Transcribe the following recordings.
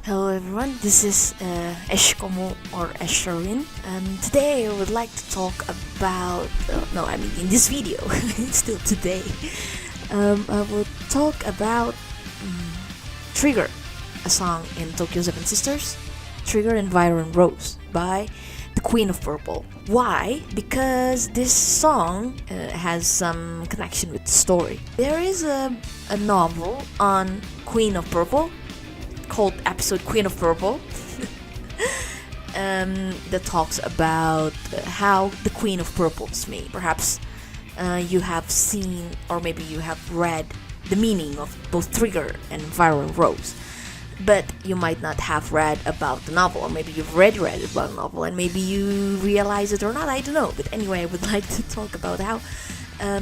Hello everyone, this is Eshkomo or Esherin. Today I would like to talk about, in this video, it's still today, I will talk about Trigger, a song in Tokyo Seven Sisters, Trigger and Viren Rose by the Queen of Purple. Why? Because this song has some connection with the story. There is a novel on Queen of Purple called episode Queen of Purple that talks about how the Queen of Purple is made. Perhaps you have seen or maybe you have read the meaning of both Trigger and Viral Rose, but you might not have read about the novel, or maybe you've read about the novel and maybe you realize it or not, I don't know. But anyway, I would like to talk about how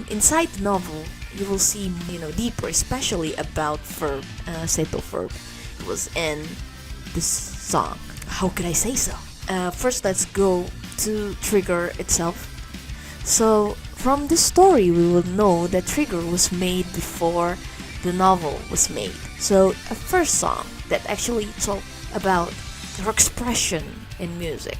inside the novel you will see deeper, especially about Ferb, Seto Ferb was in this song. How could I say so? First, let's go to Trigger itself. So, from this story, we will know that Trigger was made before the novel was made. So, a first song that actually talked about her expression in music.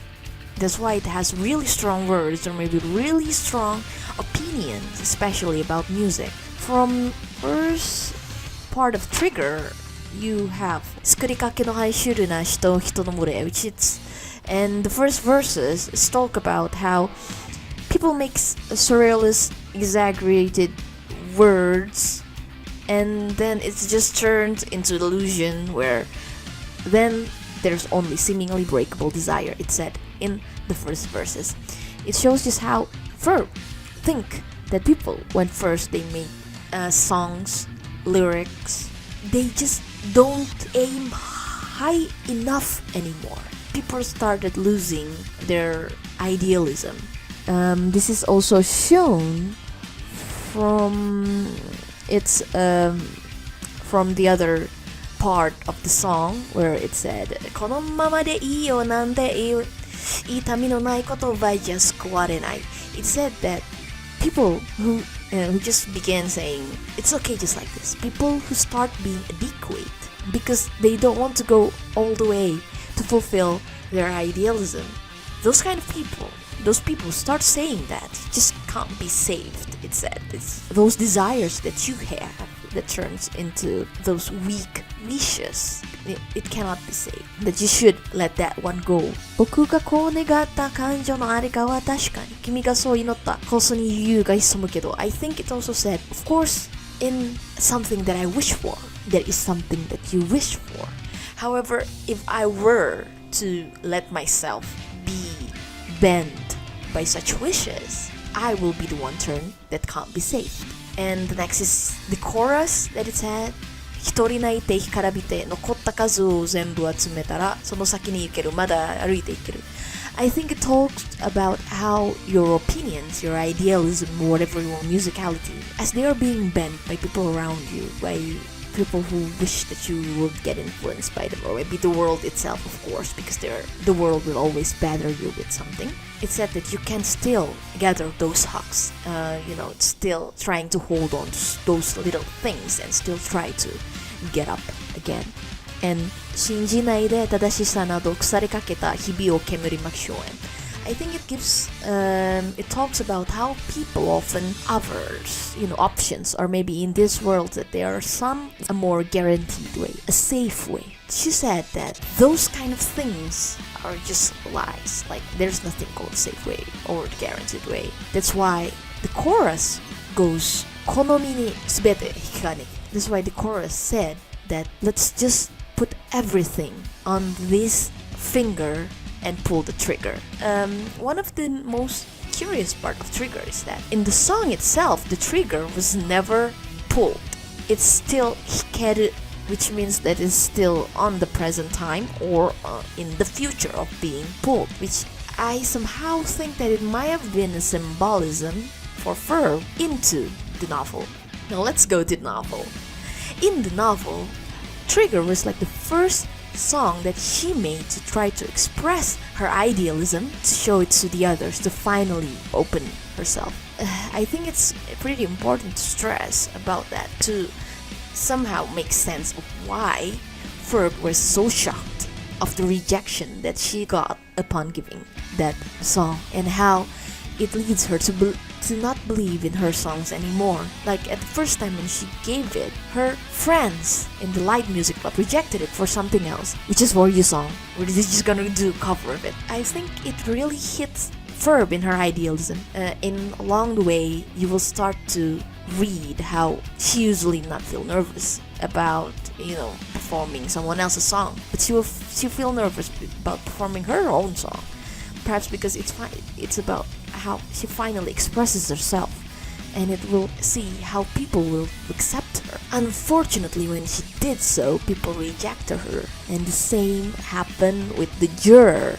That's why it has really strong words or maybe really strong opinions, especially about music. From first part of Trigger, you have 作りかけのハイシュールな人の漏れ which is, and the first verses talk about how people make surrealist, exaggerated words, and then it's just turned into illusion where then there's only seemingly breakable desire, it said in the first verses. It shows just how Ferb think that people, when first they make songs, lyrics, they just don't aim high enough anymore. People started losing their idealism. This is also shown from from the other part of the song where it said このままでいいよなんていい痛みのない言葉じゃ救われない. It said that people who just began saying it's okay just like this, people who start being adequate because they don't want to go all the way to fulfill their idealism, those kind of people, those people start saying that just can't be saved. It said it's those desires that you have that turns into those weak wishes. It cannot be saved, that you should let that one go. 僕がこう願った感情のありかは確かに君がそう祈ったこそに理由が潜むけど I think it also said, of course, in something that I wish for, there is something that you wish for. However, if I were to let myself be bent by such wishes, I will be the one turn that can't be saved. And the next is the chorus that it said, 一人泣いて干からびて残った数を全部集めたらその先に行けるまだ歩いて行ける. I think it talks about how your opinions, your idealism, whatever your musicality, as they are being bent by people around you, by people who wish that you would get influenced by them, or maybe the world itself, of course, because the world will always batter you with something. It said that you can still gather those hucks, still trying to hold on to those little things and still try to get up again. And 信じないで正しさなど腐りかけた日々を煙りましょう. I think it gives, it talks about how people often offers, options, or maybe in this world that there are some a more guaranteed way, a safe way. She said that those kind of things are just lies. Like there's nothing called safe way or guaranteed way. That's why the chorus goes 好みに全て引かね. That's why the chorus said that let's just put everything on this finger and pull the trigger. One of the most curious part of Trigger is that in the song itself, the trigger was never pulled. It's still hikaru, which means that it's still on the present time or in the future of being pulled, which I somehow think that it might have been a symbolism for Ferb into the novel. Now let's go to the novel. In the novel, Trigger was like the first song that she made to try to express her idealism, to show it to the others, to finally open herself. I think it's pretty important to stress about that, to somehow make sense of why Ferb was so shocked of the rejection that she got upon giving that song, and how it leads her to not believe in her songs anymore. Like at the first time when she gave it, her friends in the light music club rejected it for something else, which is for you song. We're just gonna do a cover of it. I think it really hits Ferb in her idealism. In along the way, you will start to read how she usually not feel nervous about performing someone else's song, but she feel nervous about performing her own song. Perhaps because it's about how she finally expresses herself, and it will see how people will accept her. Unfortunately, when she did so, people rejected her, and the same happened with the juror,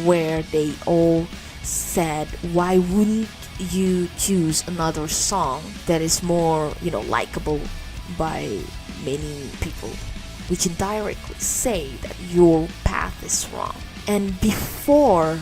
where they all said, why wouldn't you choose another song that is more likable by many people, which indirectly say that your path is wrong. And before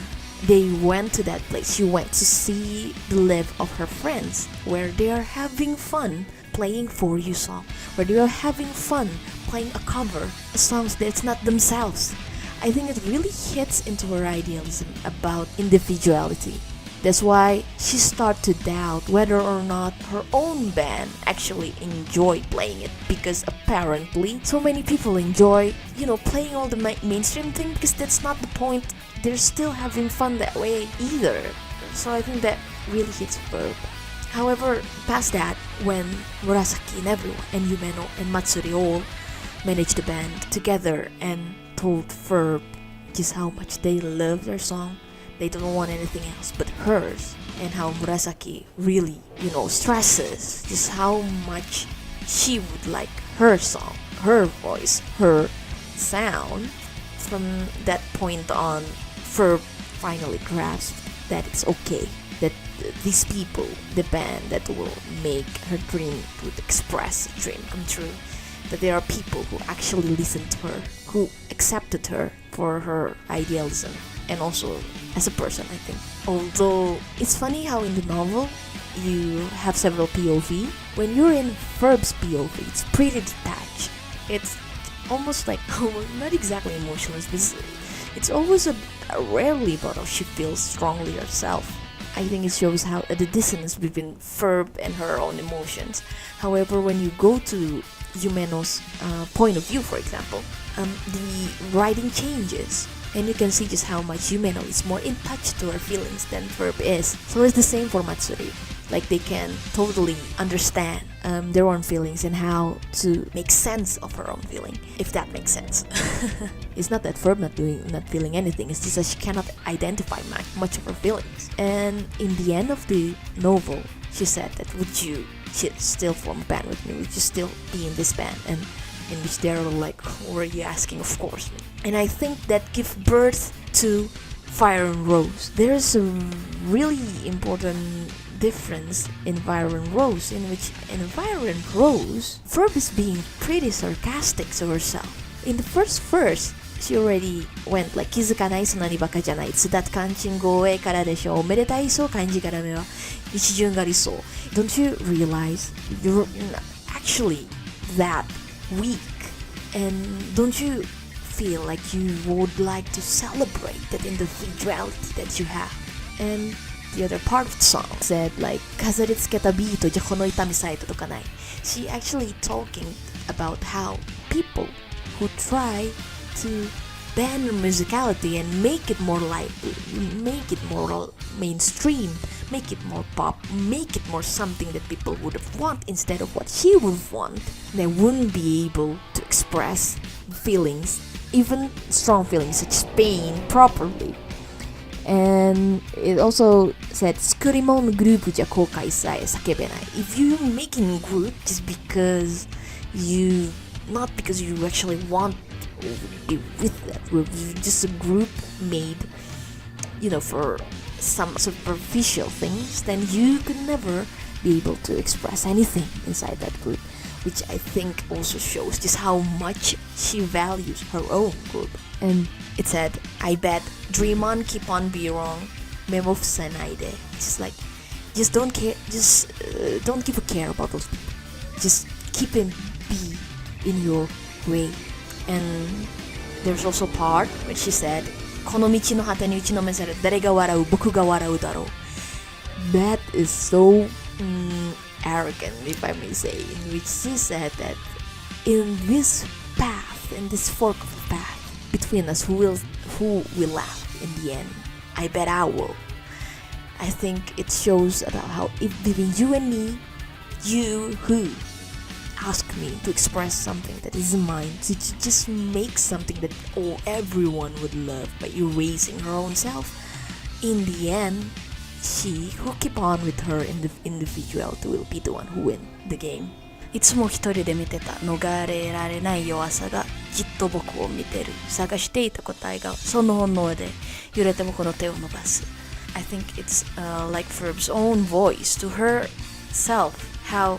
they went to that place, she went to see the live of her friends, where they are having fun playing For You song, where they are having fun playing a cover, a songs that's not themselves. I think it really hits into her idealism about individuality. That's why she started to doubt whether or not her own band actually enjoy playing it, because apparently so many people enjoy, playing all the mainstream thing, because that's not the point. They're still having fun that way either. So I think that really hits Ferb. However, past that, when Murasaki and everyone, and Yumeno and Matsuri all managed the band together and told Ferb just how much they love their song, they don't want anything else but hers, and how Murasaki really, stresses just how much she would like her song, her voice, her sound. From that point on, Ferb finally grasped that it's okay, that these people, the band that will make her dream, would express a dream come true, that there are people who actually listened to her, who accepted her for her idealism, and also as a person, I think. Although it's funny how in the novel you have several POV. When you're in Ferb's POV, it's pretty detached. It's almost like not exactly emotionless, but it's always a rarely about how she feels strongly herself. I think it shows how the dissonance between Ferb and her own emotions. However, when you go to Yumeno's point of view, for example, the writing changes, and you can see just how much Yumeno is more in touch to her feelings than Ferb is. So it's the same for Matsuri. Like they can totally understand their own feelings and how to make sense of her own feeling, if that makes sense. It's not that Ferb not feeling anything, it's just that she cannot identify much of her feelings. And in the end of the novel, she said that would you still form a band with me? Would you still be in this band? And in which they're like, who are you asking? Of course. And I think that gives birth to Fire and Rose. There is a really important difference in Fire and Rose, in which in Fire and Rose, Ferb is being pretty sarcastic to herself. In the first verse, she already went like 気づかないそんなにバカじゃない津田勘違いからでしょおめでたいそう漢字から目は一巡が理想 Don't you realize you're actually that weak, and don't you feel like you would like to celebrate that individuality that you have? And the other part of the song said like 飾りつけたビートじゃこの痛みさえ届かない She actually talking about how people who try to ban musicality and make it more lively, make it more mainstream, make it more pop, make it more something that people would have want instead of what she would want, they wouldn't be able to express feelings, even strong feelings such as pain, properly. And it also said 作り物のグループじゃ後悔さえ叫べない If you're making a group just because you, not because you actually want to be with that group, just a group made, for some superficial things, then you could never be able to express anything inside that group, which I think also shows just how much she values her own group. And it said, I bet, dream on, keep on, be wrong, memo sanaide. Just like, just don't care, just don't give a care about those people. Just keep him be in your way. And there's also part when she said, この道の果てに打ちのめされ誰が笑う僕が笑うだろう. That is so arrogant, if I may say, in which she said that in this path, in this fork of the path between us, who will laugh in the end? I bet I will. I think it shows about how if between you and me, you who ask me to express something that is mine, to just make something that everyone would love by erasing her own self, in the end, she who keep on with her individuality will be the one who win the game. いつも一人で見てた逃れられない弱さがじっと僕を見てる探していた答えがその本能で揺れてもこの手を伸ばす I think it's like Ferb's own voice to herself how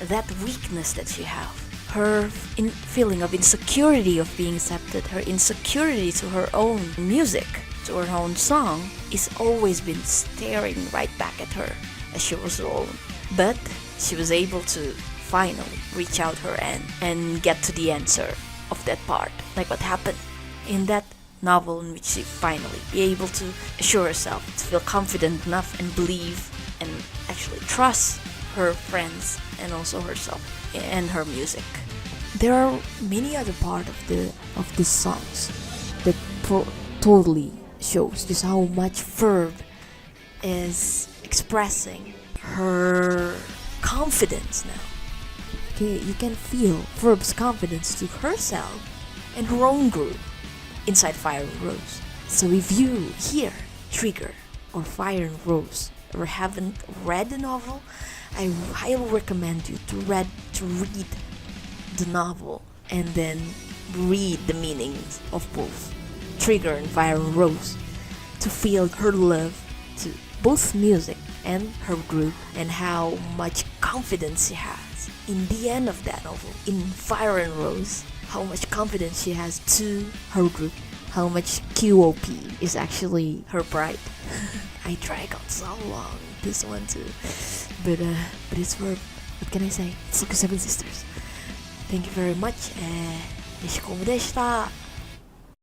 that weakness that she have her feeling of insecurity of being accepted her insecurity to her own music to her own song is always been staring right back at her as she was alone but she was able to finally reach out her end and get to the answer of that part like what happened in that novel in which she finally be able to assure herself to feel confident enough and believe and actually trust her friends and also herself and her music. There are many other part of the songs that totally shows just how much Ferb is expressing her confidence now. Okay, you can feel Ferb's confidence to herself and her own group inside Fire and Rose. So if you hear Trigger or Fire and Rose or haven't read the novel, I highly recommend you to read the novel and then read the meanings of both Trigger and Fire and Rose to feel her love to both music and her group and how much confidence she has in the end of that novel in Fire and Rose, how much confidence she has to her group, how much QOP is actually her pride. I drag on so long this one too, but it's Ferb. What can I say? It's like Seven Sisters. Thank you very much. よしこむでした。